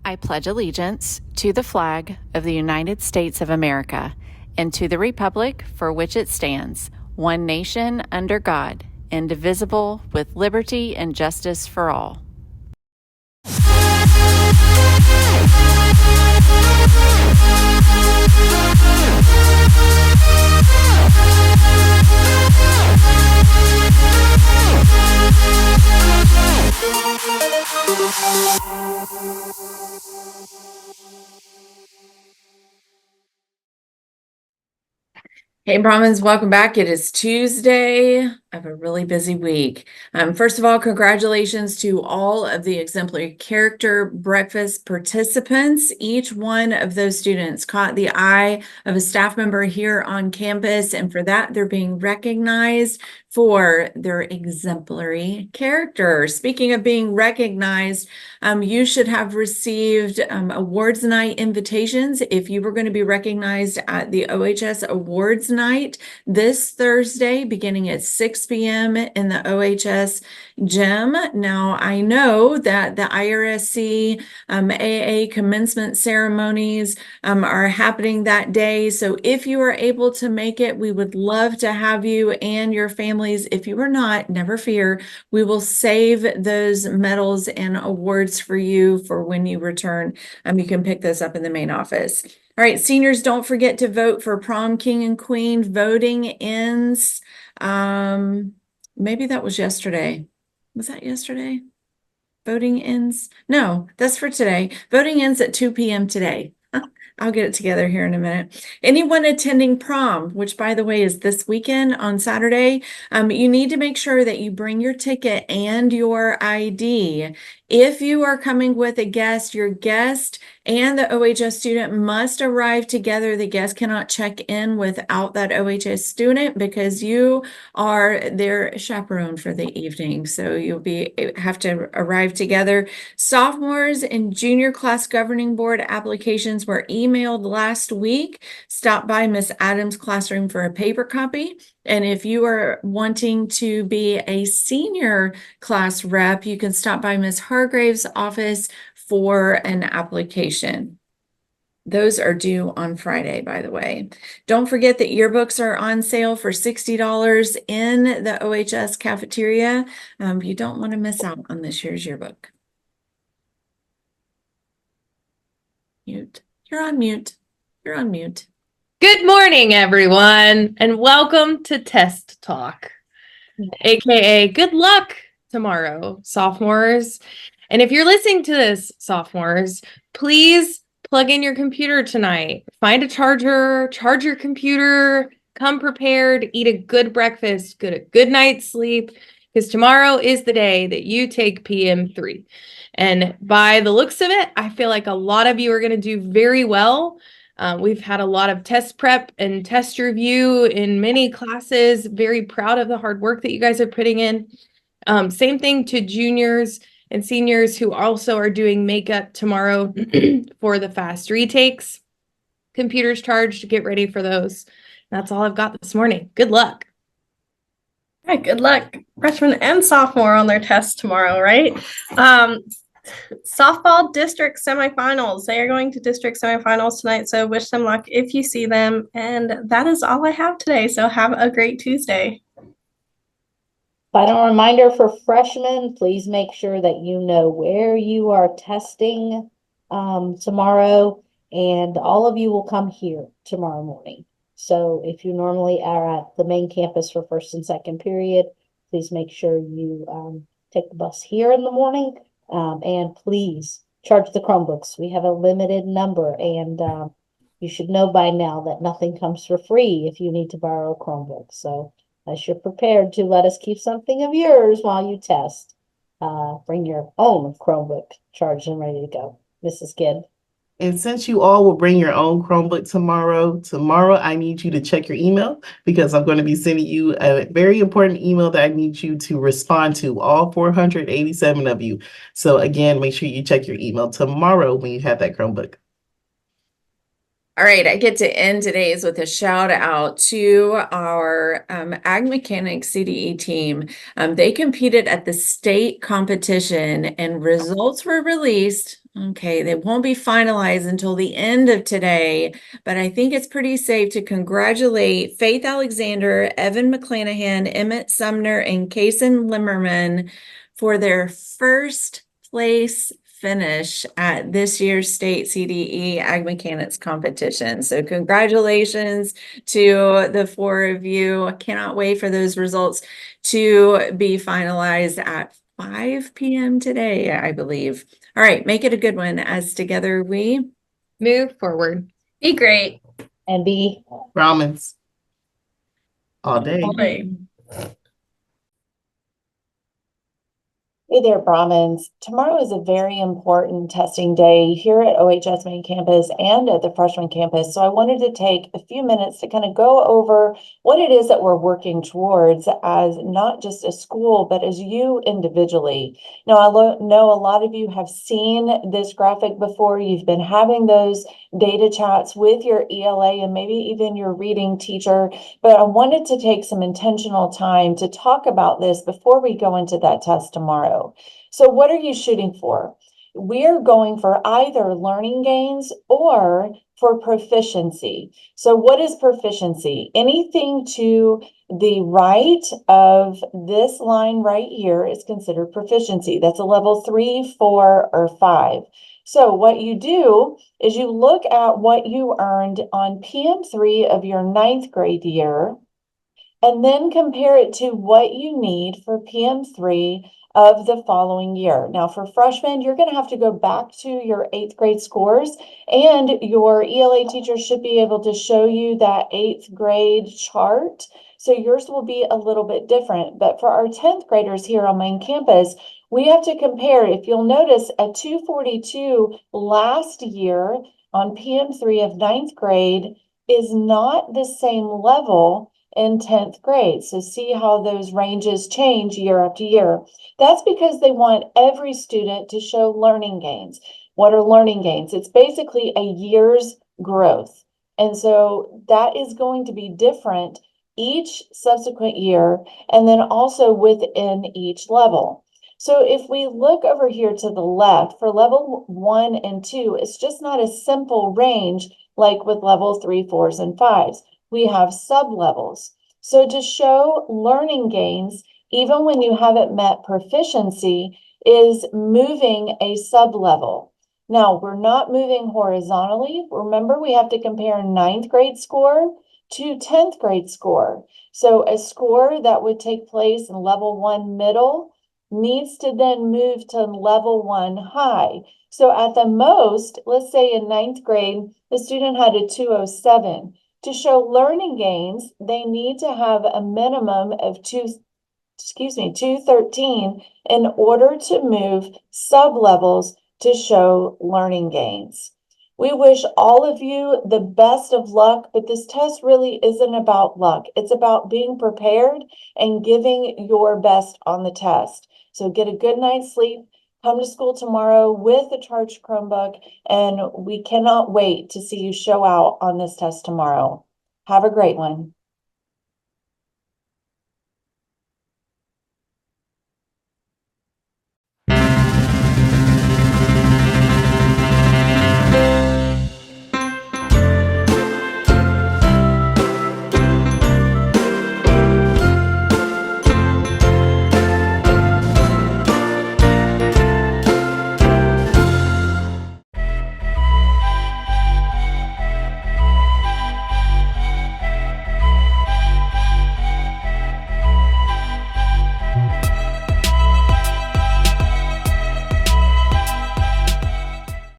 I pledge allegiance to the flag of the United States of America and to the republic for which it stands, one nation under God, indivisible, with liberty and justice for all. Hey, Brahmins, welcome back. It is Tuesday. I have a really busy week. First of all, congratulations to all of the exemplary character breakfast participants. Each one of those students caught the eye of a staff member here on campus, and for that, they're being recognized for their exemplary character. Speaking of being recognized, you should have received awards night invitations if you were going to be recognized at the OHS Awards Night this Thursday, beginning at 6 p.m. in the OHS gym. Now, I know that the IRSC AA commencement ceremonies are happening that day. So if you are able to make it, we would love to have you and your families. If you are not, never fear. We will save those medals and awards for you for when you return. You can pick those up in the main office. All right, seniors, don't forget to vote for prom king and queen. Voting ends. Maybe that was yesterday. Was that yesterday? Voting ends? No, that's for today. Voting ends at 2 p.m. today. I'll get it together here in a minute. Anyone attending prom, which by the way is this weekend on Saturday, you need to make sure that you bring your ticket and your ID. If you are coming with a guest, your guest and the OHS student must arrive together. The guest cannot check in without that OHS student because you are their chaperone for the evening. So you'll have to arrive together. Sophomores and junior class governing board applications were emailed last week. Stop by Miss Adams' classroom for a paper copy. And if you are wanting to be a senior class rep, you can stop by Ms. Hargrave's office for an application. Those are due on Friday, by the way. Don't forget that yearbooks are on sale for $60 in the OHS cafeteria. You don't want to miss out on this year's yearbook. Mute. You're on mute. You're on mute. Good morning, everyone, and welcome to Test Talk, aka good luck tomorrow, sophomores. And if you're listening to this, sophomores, please plug in your computer tonight. Find a charger, charge your computer, come prepared, eat a good breakfast, get a good night's sleep, because tomorrow is the day that you take PM3. And by the looks of it, I feel like a lot of you are going to do very well. We've had a lot of test prep and test review in many classes. Very proud of the hard work that you guys are putting in. Same thing to juniors and seniors who also are doing makeup tomorrow for the fast retakes. Computers charged, get ready for those. That's all I've got this morning. Good luck. All right, good luck, freshman and sophomore on their test tomorrow, right? Softball district semifinals. They are going to district semifinals tonight, so wish them luck if you see them. And that is all I have today, so have a great Tuesday. Final reminder for freshmen, please make sure that you know where you are testing tomorrow, and all of you will come here tomorrow morning. So if you normally are at the main campus for first and second period, please make sure you take the bus here in the morning. And please charge the Chromebooks. We have a limited number, and you should know by now that nothing comes for free if you need to borrow a Chromebook. So as you're prepared to let us keep something of yours while you test, bring your own Chromebook charged and ready to go. Mrs. Kidd. And since you all will bring your own Chromebook tomorrow I need you to check your email because I'm going to be sending you a very important email that I need you to respond to, all 487 of you. So again, make sure you check your email tomorrow when you have that Chromebook. All right, I get to end today's with a shout out to our Ag Mechanics CDE team. They competed at the state competition and results were released. Okay, they won't be finalized until the end of today, but I think it's pretty safe to congratulate Faith Alexander, Evan McClanahan, Emmett Sumner, and Kason Limmerman for their first place finish at this year's state CDE Ag Mechanics competition. So congratulations to the four of you. I cannot wait for those results to be finalized at 5 p.m. today, I believe. All right, make it a good one as together we Move forward. Be great. And be Brahmins. All day. All day. Hey there, Brahmins. Tomorrow is a very important testing day here at OHS main campus and at the freshman campus. So I wanted to take a few minutes to kind of go over what it is that we're working towards as not just a school, but as you individually. Now, I know a lot of you have seen this graphic before. You've been having those data chats with your ELA and maybe even your reading teacher, but I wanted to take some intentional time to talk about this before we go into that test tomorrow. So what are you shooting for? We're going for either learning gains or for proficiency. So what is proficiency? Anything to the right of this line right here is considered proficiency. That's a level 3, 4, or 5. So what you do is you look at what you earned on PM3 of your 9th grade year, and then compare it to what you need for PM3 of the following year. Now, for freshmen, you're going to have to go back to your 8th grade scores, and your ELA teacher should be able to show you that 8th grade chart. So yours will be a little bit different. But for our 10th graders here on main campus, we have to compare. If you'll notice, a 242 last year on PM3 of 9th grade is not the same level in 10th grade. So see how those ranges change year after year. That's because they want every student to show learning gains. What are learning gains? It's basically a year's growth. And so that is going to be different each subsequent year and then also within each level. So if we look over here to the left for level 1 and 2, it's just not a simple range like with level 3, 4s, and 5s. We have sub-levels. So to show learning gains, even when you haven't met proficiency, is moving a sub-level. Now, we're not moving horizontally. Remember, we have to compare 9th grade score to 10th grade score. So a score that would take place in level 1 middle needs to then move to level 1 high. So at the most, let's say in 9th grade, the student had a 207. To show learning gains, they need to have a minimum of 213 in order to move sub-levels to show learning gains. We wish all of you the best of luck, but this test really isn't about luck. It's about being prepared and giving your best on the test. So get a good night's sleep. Come to school tomorrow with a charged Chromebook, and we cannot wait to see you show out on this test tomorrow. Have a great one.